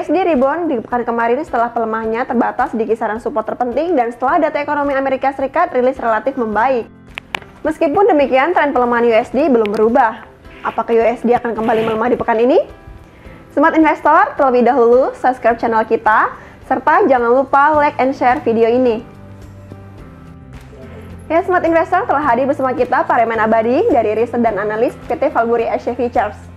USD rebound di pekan kemarin setelah pelemahannya terbatas di kisaran support terpenting dan setelah data ekonomi Amerika Serikat rilis relatif membaik. Meskipun demikian, tren pelemahan USD belum berubah. Apakah USD akan kembali melemah di pekan ini? Smart Investor, terlebih dahulu subscribe channel kita, serta jangan lupa like and share video ini. Ya, Smart Investor telah hadir bersama kita Pak Remen Abadi dari riset dan analis PT Valbury Asia Futures.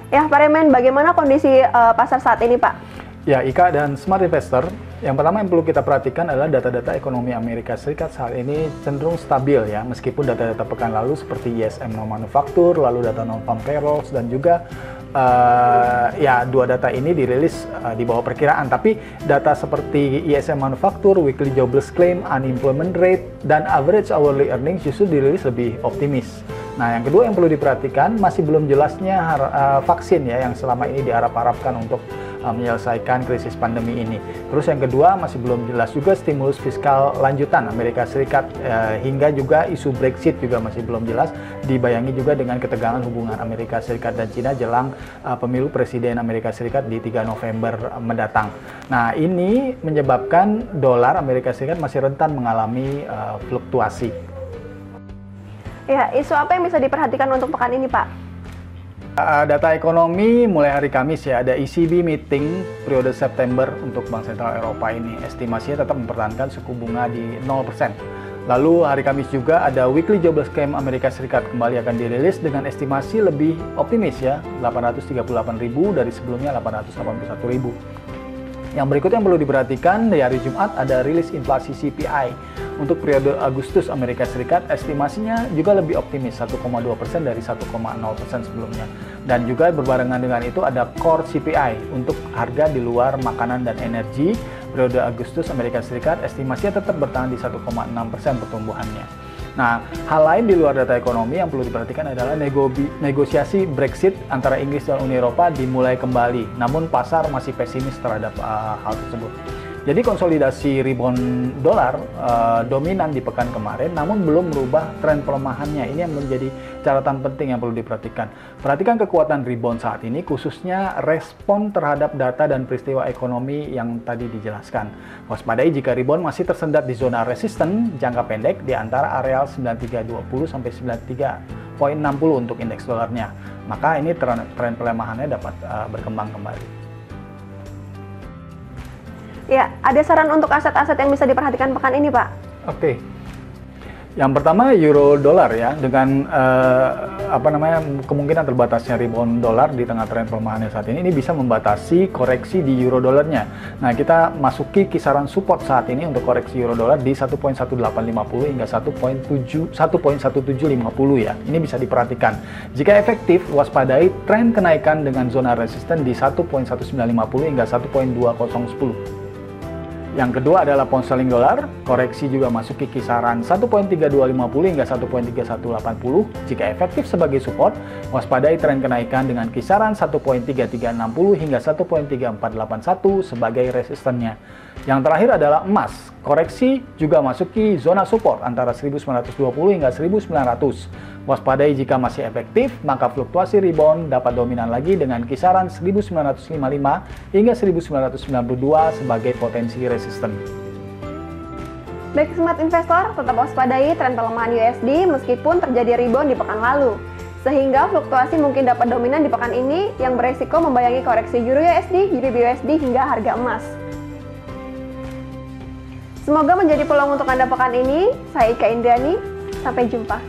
Ya, Pak Remen, bagaimana kondisi pasar saat ini, Pak? Ya, Ika dan Smart Investor, yang pertama yang perlu kita perhatikan adalah data-data ekonomi Amerika Serikat saat ini cenderung stabil ya, meskipun data-data pekan lalu seperti ISM non-manufaktur, lalu data non-farm payrolls, dan juga dua data ini dirilis di bawah perkiraan. Tapi data seperti ISM manufaktur, weekly jobless claim, unemployment rate, dan average hourly earnings justru dirilis lebih optimis. Nah, yang kedua yang perlu diperhatikan, masih belum jelasnya vaksin ya yang selama ini diharap-harapkan untuk menyelesaikan krisis pandemi ini. Terus yang kedua, masih belum jelas juga stimulus fiskal lanjutan Amerika Serikat, hingga juga isu Brexit juga masih belum jelas, dibayangi juga dengan ketegangan hubungan Amerika Serikat dan Cina jelang pemilu presiden Amerika Serikat di 3 November mendatang. Nah, ini menyebabkan dolar Amerika Serikat masih rentan mengalami fluktuasi. Ya, isu apa yang bisa diperhatikan untuk pekan ini, Pak? Data ekonomi mulai hari Kamis ya, ada ECB meeting periode September untuk Bank Sentral Eropa ini. Estimasinya tetap mempertahankan suku bunga di 0%. Lalu hari Kamis juga ada weekly jobless claim Amerika Serikat kembali akan dirilis dengan estimasi lebih optimis ya, 838.000 dari sebelumnya 881.000. Yang berikutnya yang perlu diperhatikan, di hari Jumat ada rilis inflasi CPI. Untuk periode Agustus Amerika Serikat, estimasinya juga lebih optimis, 1,2% dari 1,0% sebelumnya. Dan juga berbarengan dengan itu ada core CPI untuk harga di luar makanan dan energi. Periode Agustus Amerika Serikat, estimasinya tetap bertahan di 1,6% pertumbuhannya. Nah, hal lain di luar data ekonomi yang perlu diperhatikan adalah negosiasi Brexit antara Inggris dan Uni Eropa dimulai kembali. Namun pasar masih pesimis terhadap hal tersebut. Jadi konsolidasi rebound dolar dominan di pekan kemarin, namun belum merubah tren pelemahannya. Ini yang menjadi catatan penting yang perlu diperhatikan. Perhatikan kekuatan rebound saat ini, khususnya respon terhadap data dan peristiwa ekonomi yang tadi dijelaskan. Waspadai jika rebound masih tersendat di zona resisten jangka pendek di antara areal 9320 sampai 93.60 untuk indeks dolarnya. Maka ini tren pelemahannya dapat berkembang kembali. Ya, ada saran untuk aset-aset yang bisa diperhatikan pekan ini, Pak? Oke. Yang pertama euro dolar ya, dengan kemungkinan terbatasnya rebound dolar di tengah tren pelemahannya saat ini bisa membatasi koreksi di euro dolarnya. Nah, kita masuki kisaran support saat ini untuk koreksi euro dolar di 1.1850 hingga 1.1750 ya. Ini bisa diperhatikan. Jika efektif, waspadai tren kenaikan dengan zona resisten di 1.1950 hingga 1.2010. Yang kedua adalah pound sterling dolar, koreksi juga masuk ke kisaran 1.3250 hingga 1.3180. Jika efektif sebagai support, waspadai tren kenaikan dengan kisaran 1.3360 hingga 1.3481 sebagai resistennya. Yang terakhir adalah emas, koreksi juga masuk ke zona support antara 1920 hingga 1900. Waspadai jika masih efektif, maka fluktuasi rebound dapat dominan lagi dengan kisaran 1955 hingga 1992 sebagai potensi resisten. Baik, Smart Investor, tetap waspadai tren pelemahan USD meskipun terjadi rebound di pekan lalu. Sehingga fluktuasi mungkin dapat dominan di pekan ini yang beresiko membayangi koreksi Euro USD, GBP USD hingga harga emas. Semoga menjadi peluang untuk Anda pekan ini. Saya Ika Indrani, sampai jumpa.